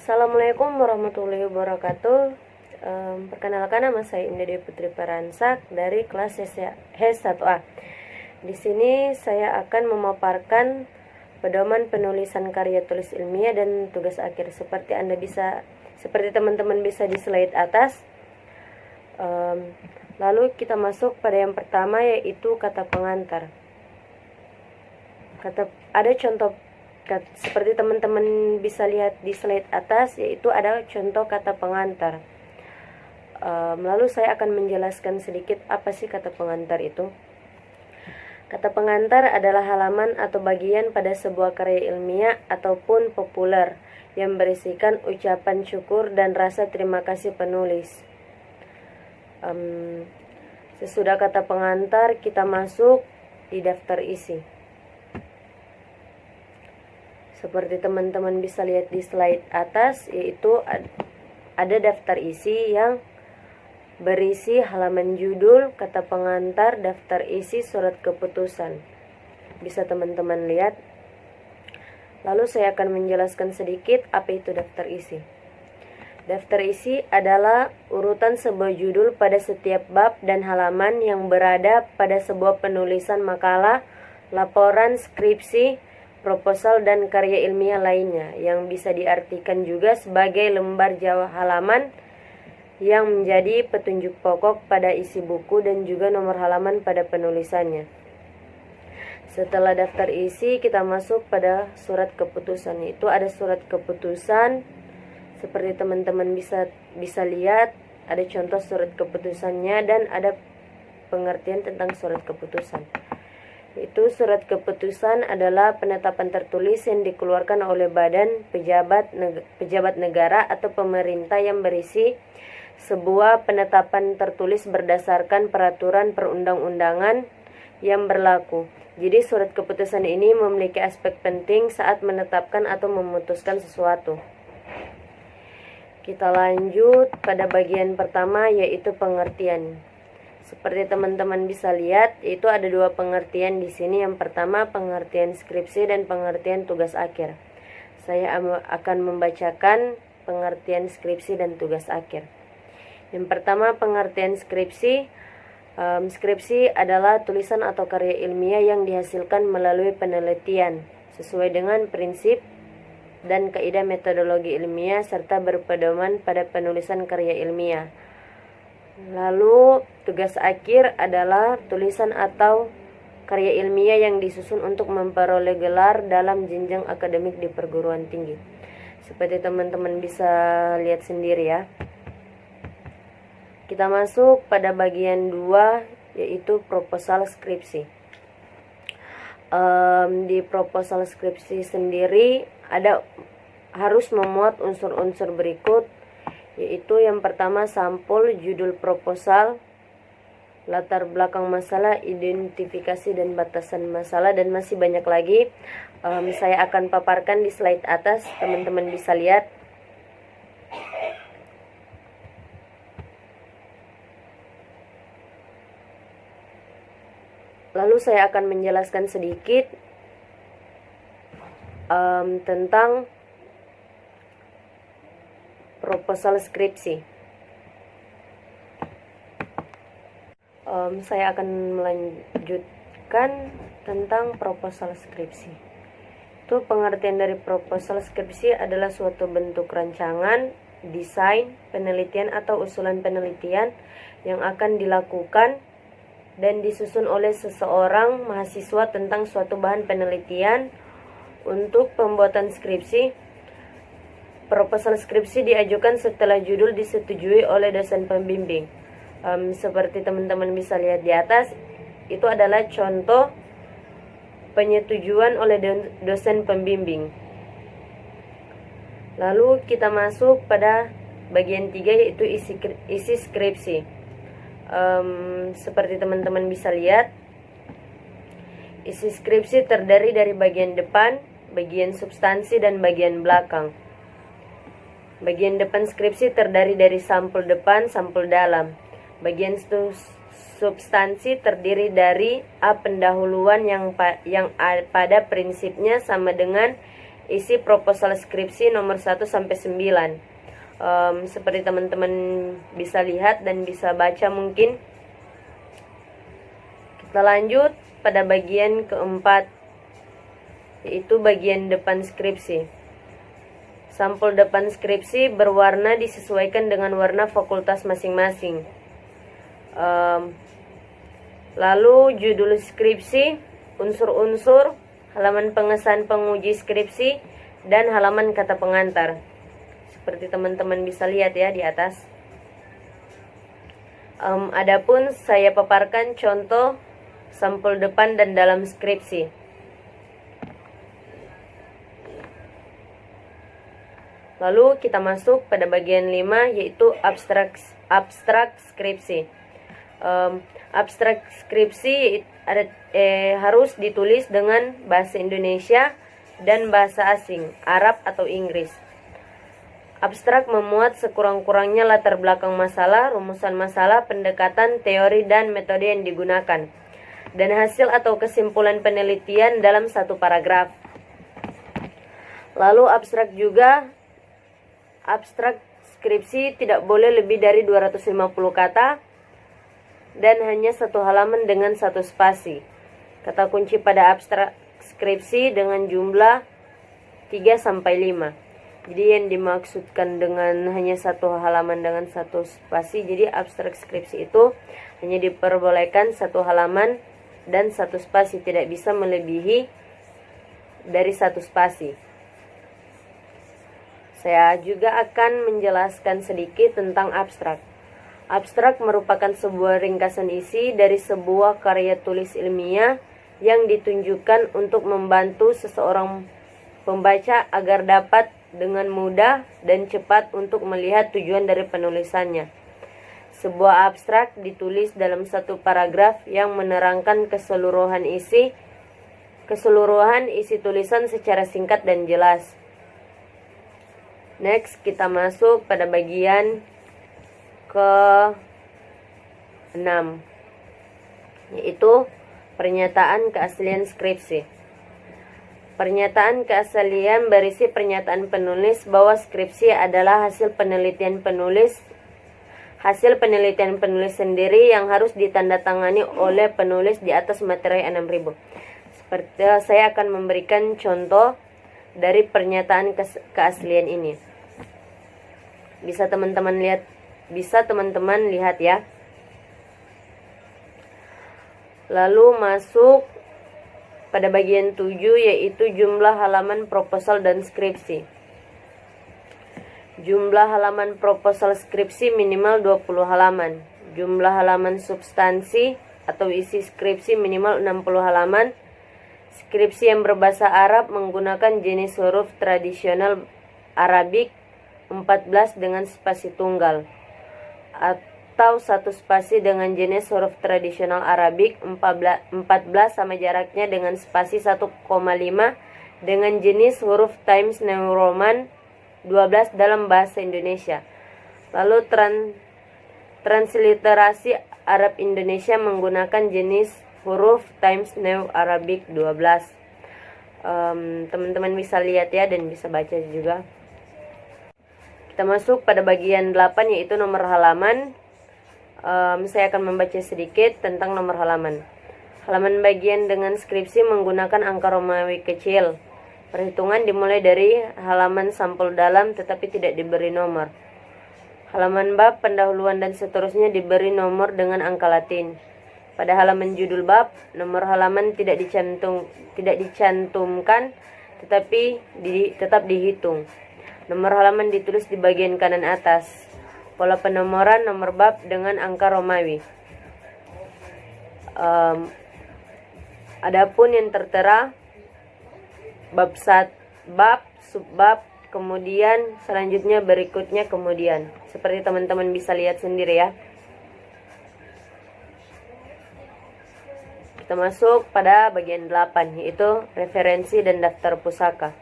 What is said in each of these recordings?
Assalamualaikum warahmatullahi wabarakatuh. Perkenalkan, nama saya Indah Dewi Putri Paransak dari kelas H1A. Di sini saya akan memaparkan pedoman penulisan karya tulis ilmiah dan tugas akhir. Seperti teman-teman bisa di slide atas. Lalu kita masuk pada yang pertama, yaitu kata pengantar. Ada contoh seperti teman-teman bisa lihat di slide atas, yaitu ada contoh kata pengantar. Lalu saya akan menjelaskan sedikit apa sih kata pengantar itu. Kata pengantar adalah halaman atau bagian pada sebuah karya ilmiah ataupun populer yang berisikan ucapan syukur dan rasa terima kasih penulis. Sesudah kata pengantar, kita masuk di daftar isi. Seperti teman-teman bisa lihat di slide atas, yaitu ada daftar isi yang berisi halaman judul, kata pengantar, daftar isi, surat keputusan. Bisa teman-teman lihat. Lalu saya akan menjelaskan sedikit apa itu daftar isi. Daftar isi adalah urutan sebuah judul pada setiap bab dan halaman yang berada pada sebuah penulisan makalah, laporan, skripsi, proposal, dan karya ilmiah lainnya, yang bisa diartikan juga sebagai lembar jawab halaman yang menjadi petunjuk pokok pada isi buku dan juga nomor halaman pada penulisannya. Setelah daftar isi, kita masuk pada surat keputusan. Itu ada surat keputusan, seperti teman-teman bisa lihat, ada contoh surat keputusannya dan ada pengertian tentang surat keputusan. Itu surat keputusan adalah penetapan tertulis yang dikeluarkan oleh badan pejabat negara atau pemerintah yang berisi sebuah penetapan tertulis berdasarkan peraturan perundang-undangan yang berlaku. Jadi surat keputusan ini memiliki aspek penting saat menetapkan atau memutuskan sesuatu. Kita lanjut pada bagian pertama, yaitu pengertian. Seperti teman-teman bisa lihat, itu ada dua pengertian di sini. Yang pertama, pengertian skripsi dan pengertian tugas akhir. Saya akan membacakan pengertian skripsi dan tugas akhir. Yang pertama, pengertian skripsi. Skripsi adalah tulisan atau karya ilmiah yang dihasilkan melalui penelitian sesuai dengan prinsip dan kaidah metodologi ilmiah serta berpedoman pada penulisan karya ilmiah. Lalu tugas akhir adalah tulisan atau karya ilmiah yang disusun untuk memperoleh gelar dalam jenjang akademik di perguruan tinggi. Seperti teman-teman bisa lihat sendiri ya. Kita masuk pada bagian 2, yaitu proposal skripsi. Di proposal skripsi sendiri harus memuat unsur-unsur berikut, yaitu yang pertama, sampul, judul proposal, latar belakang masalah, identifikasi dan batasan masalah, dan masih banyak lagi. Saya akan paparkan di slide atas, teman-teman bisa lihat. Lalu saya akan menjelaskan sedikit tentang proposal skripsi. Saya akan melanjutkan tentang proposal skripsi. Itu pengertian dari proposal skripsi adalah suatu bentuk rancangan, desain, penelitian atau usulan penelitian yang akan dilakukan dan disusun oleh seseorang mahasiswa tentang suatu bahan penelitian untuk pembuatan skripsi. Proposal skripsi diajukan setelah judul disetujui oleh dosen pembimbing. Seperti teman-teman bisa lihat di atas, itu adalah contoh penyetujuan oleh dosen pembimbing. Lalu kita masuk pada bagian 3, yaitu isi skripsi. Seperti teman-teman bisa lihat, isi skripsi terdiri dari bagian depan, bagian substansi, dan bagian belakang. Bagian depan skripsi terdiri dari sampul depan, sampul dalam. Bagian substansi terdiri dari pendahuluan yang pada prinsipnya sama dengan isi proposal skripsi nomor 1 sampai 9. Seperti teman-teman bisa lihat dan bisa baca mungkin. Kita lanjut pada bagian keempat, yaitu bagian depan skripsi. Sampul depan skripsi berwarna disesuaikan dengan warna fakultas masing-masing. Lalu judul skripsi, unsur-unsur, halaman pengesahan penguji skripsi, dan halaman kata pengantar. Seperti teman-teman bisa lihat ya di atas. Adapun saya paparkan contoh sampul depan dan dalam skripsi. Lalu kita masuk pada bagian 5, yaitu abstrak skripsi. Abstrak skripsi harus ditulis dengan bahasa Indonesia dan bahasa asing, Arab atau Inggris. Abstrak memuat sekurang-kurangnya latar belakang masalah, rumusan masalah, pendekatan, teori, dan metode yang digunakan, dan hasil atau kesimpulan penelitian dalam satu paragraf. Lalu abstrak skripsi tidak boleh lebih dari 250 kata dan hanya satu halaman dengan satu spasi. Kata kunci pada abstrak skripsi dengan jumlah 3-5. Jadi yang dimaksudkan dengan hanya satu halaman dengan satu spasi, jadi abstrak skripsi itu hanya diperbolehkan satu halaman dan satu spasi, tidak bisa melebihi dari satu spasi. Saya juga akan menjelaskan sedikit tentang abstrak. Abstrak merupakan sebuah ringkasan isi dari sebuah karya tulis ilmiah yang ditunjukkan untuk membantu seseorang pembaca agar dapat dengan mudah dan cepat untuk melihat tujuan dari penulisannya. Sebuah abstrak ditulis dalam satu paragraf yang menerangkan keseluruhan isi tulisan secara singkat dan jelas. Next, kita masuk pada bagian ke-6, yaitu pernyataan keaslian skripsi. Pernyataan keaslian berisi pernyataan penulis bahwa skripsi adalah hasil penelitian penulis sendiri yang harus ditandatangani oleh penulis di atas materai 6000. Seperti saya akan memberikan contoh dari pernyataan keaslian ini. Bisa teman-teman lihat ya. Lalu masuk pada bagian 7, yaitu jumlah halaman proposal dan skripsi. Jumlah halaman proposal skripsi minimal 20 halaman. Jumlah halaman substansi atau isi skripsi minimal 60 halaman. Skripsi yang berbahasa Arab menggunakan jenis huruf tradisional Arabik 14 dengan spasi tunggal, atau satu spasi dengan jenis huruf tradisional Arabik 14 sama jaraknya dengan spasi 1,5 dengan jenis huruf Times New Roman 12 dalam bahasa Indonesia. Lalu transliterasi Arab Indonesia menggunakan jenis huruf Times New Arabic 12. Teman-teman bisa lihat ya dan bisa baca juga. Kita masuk pada bagian 8, yaitu nomor halaman. Saya akan membaca sedikit tentang nomor halaman. Halaman bagian dengan skripsi menggunakan angka Romawi kecil. Perhitungan dimulai dari halaman sampul dalam tetapi tidak diberi nomor. Halaman bab, pendahuluan dan seterusnya diberi nomor dengan angka Latin. Pada halaman judul bab, nomor halaman tidak dicantumkan tetapi tetap dihitung. Nomor halaman ditulis di bagian kanan atas. Pola penomoran nomor bab dengan angka Romawi. Adapun yang tertera bab, subbab, kemudian selanjutnya berikutnya kemudian. Seperti teman-teman bisa lihat sendiri ya. Kita masuk pada bagian 8, yaitu referensi dan daftar pusaka.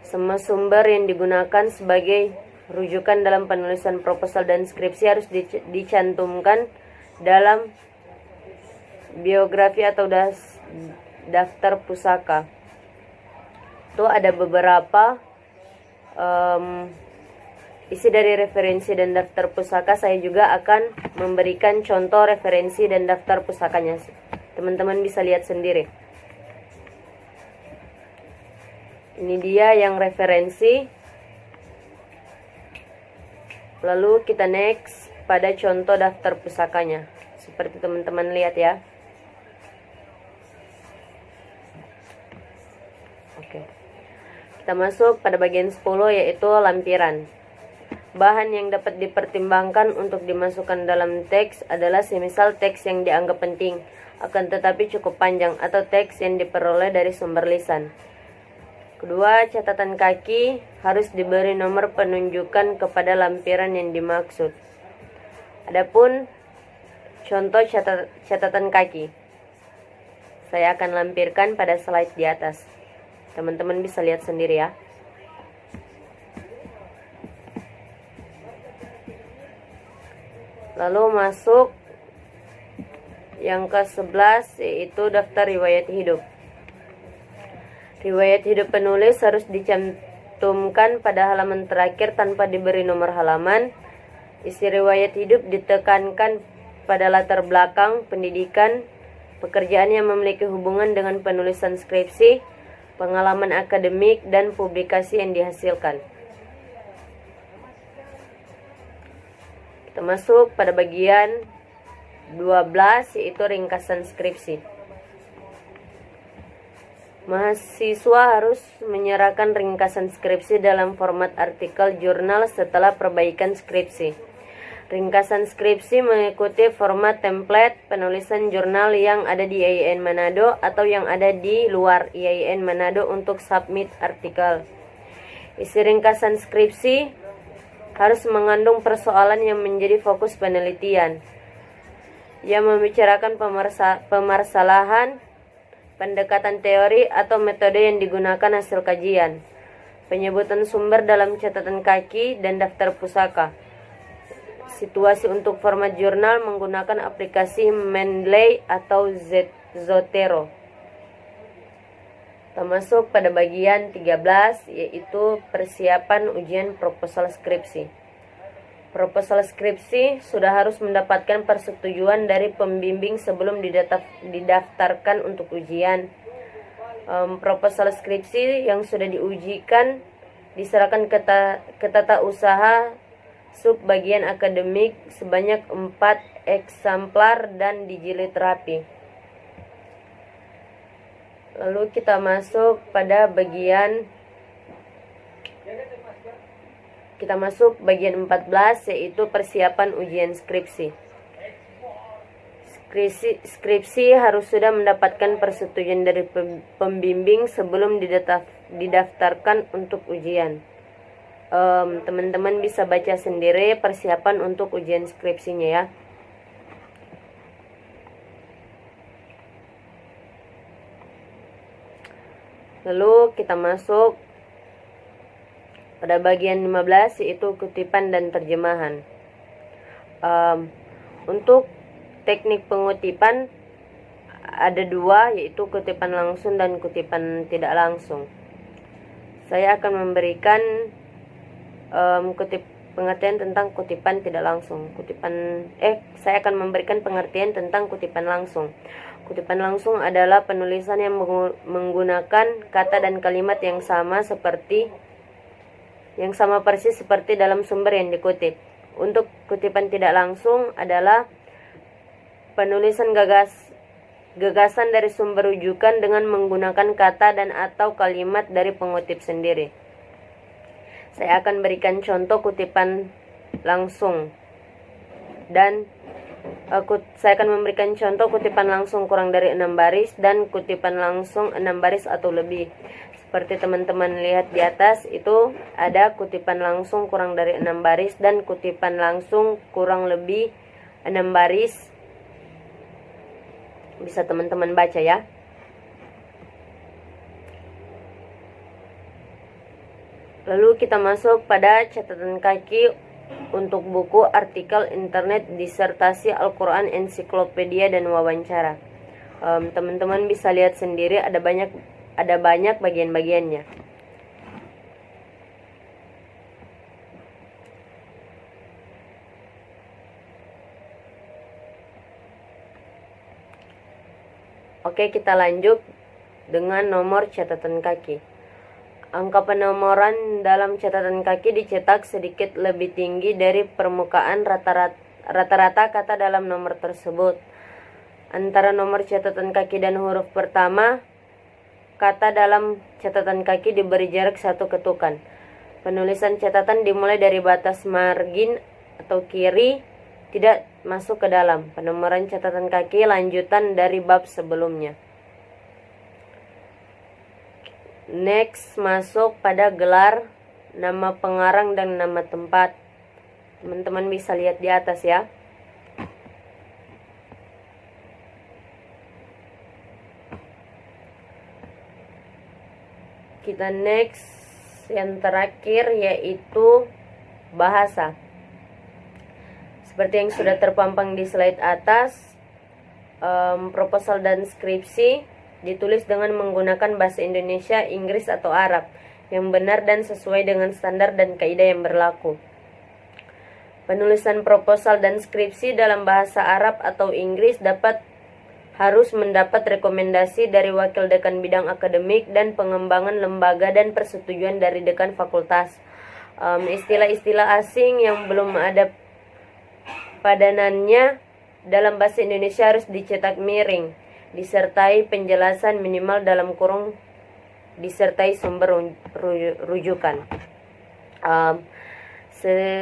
Semua sumber yang digunakan sebagai rujukan dalam penulisan proposal dan skripsi harus dicantumkan dalam biografi atau daftar pusaka. Itu ada beberapa isi dari referensi dan daftar pusaka. Saya juga akan memberikan contoh referensi dan daftar pusakanya. Teman-teman bisa lihat sendiri. Ini dia yang referensi. Lalu kita next pada contoh daftar pusakanya. Seperti teman-teman lihat ya. Oke. Kita masuk pada bagian 10, yaitu lampiran. Bahan yang dapat dipertimbangkan untuk dimasukkan dalam teks adalah semisal teks yang dianggap penting, akan tetapi cukup panjang, atau teks yang diperoleh dari sumber lisan. Kedua, catatan kaki harus diberi nomor penunjukan kepada lampiran yang dimaksud. Adapun contoh catatan kaki, saya akan lampirkan pada slide di atas. Teman-teman bisa lihat sendiri ya. Lalu masuk yang ke-11, yaitu daftar riwayat hidup. Riwayat hidup penulis harus dicantumkan pada halaman terakhir tanpa diberi nomor halaman. Isi riwayat hidup ditekankan pada latar belakang, pendidikan, pekerjaan yang memiliki hubungan dengan penulisan skripsi, pengalaman akademik, dan publikasi yang dihasilkan. Kita masuk pada bagian 12, yaitu ringkasan skripsi. Mahasiswa harus menyerahkan ringkasan skripsi dalam format artikel jurnal setelah perbaikan skripsi. Ringkasan skripsi mengikuti format template penulisan jurnal yang ada di IAIN Manado atau yang ada di luar IAIN Manado untuk submit artikel. Isi ringkasan skripsi harus mengandung persoalan yang menjadi fokus penelitian, yang membicarakan pemasalahan, pendekatan teori atau metode yang digunakan hasil kajian, penyebutan sumber dalam catatan kaki dan daftar pusaka, situasi untuk format jurnal menggunakan aplikasi Mendeley atau Zotero. Kita masuk pada bagian 13, yaitu persiapan ujian proposal skripsi. Proposal skripsi sudah harus mendapatkan persetujuan dari pembimbing sebelum didaftarkan untuk ujian. Proposal skripsi yang sudah diujikan diserahkan ke tata usaha subbagian akademik sebanyak 4 eksemplar dan dijilid rapi. Lalu kita masuk pada bagian 14, yaitu persiapan ujian skripsi. Skripsi harus sudah mendapatkan persetujuan dari pembimbing sebelum didaftarkan untuk ujian. Teman-teman bisa baca sendiri persiapan untuk ujian skripsinya ya. Lalu kita masuk pada bagian 15, yaitu kutipan dan terjemahan. Untuk teknik pengutipan ada 2, yaitu kutipan langsung dan kutipan tidak langsung. Saya akan memberikan pengertian tentang kutipan tidak langsung. Saya akan memberikan pengertian tentang kutipan langsung. Kutipan langsung adalah penulisan yang menggunakan kata dan kalimat yang sama persis seperti dalam sumber yang dikutip. Untuk kutipan tidak langsung adalah penulisan gagasan dari sumber rujukan dengan menggunakan kata dan atau kalimat dari pengutip sendiri. Saya akan berikan contoh kutipan langsung dan saya akan memberikan contoh kutipan langsung kurang dari 6 baris dan kutipan langsung 6 baris atau lebih. Seperti teman-teman lihat di atas, itu ada kutipan langsung kurang dari 6 baris dan kutipan langsung kurang lebih 6 baris. Bisa teman-teman baca ya. Lalu kita masuk pada catatan kaki untuk buku, artikel, internet, disertasi, Al-Quran, ensiklopedia, dan wawancara. Teman-teman bisa lihat sendiri ada ada banyak bagian-bagiannya. Oke, kita lanjut dengan nomor catatan kaki. Angka penomoran dalam catatan kaki dicetak sedikit lebih tinggi dari permukaan rata-rata kata dalam nomor tersebut. Antara nomor catatan kaki dan huruf pertama kata dalam catatan kaki diberi jarak 1 ketukan. Penulisan catatan dimulai dari batas margin atau kiri, tidak masuk ke dalam. Penomoran catatan kaki lanjutan dari bab sebelumnya. Next, masuk pada gelar, nama pengarang dan nama tempat. Teman-teman bisa lihat di atas ya. Kita next, yang terakhir yaitu bahasa. Seperti yang sudah terpampang di slide atas, proposal dan skripsi ditulis dengan menggunakan bahasa Indonesia, Inggris atau Arab yang benar dan sesuai dengan standar dan kaidah yang berlaku. Penulisan proposal dan skripsi dalam bahasa Arab atau Inggris harus mendapat rekomendasi dari wakil dekan bidang akademik dan pengembangan lembaga dan persetujuan dari dekan fakultas. Istilah-istilah asing yang belum ada padanannya dalam bahasa Indonesia harus dicetak miring, disertai penjelasan minimal dalam kurung, disertai sumber rujukan.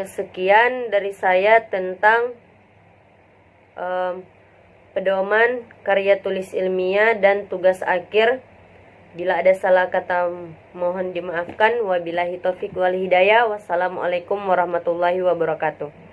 Sekian dari saya tentang pedoman karya tulis ilmiah dan tugas akhir. Bila ada salah kata mohon dimaafkan. Wabillahi taufik wal hidayah. Wassalamualaikum warahmatullahi wabarakatuh.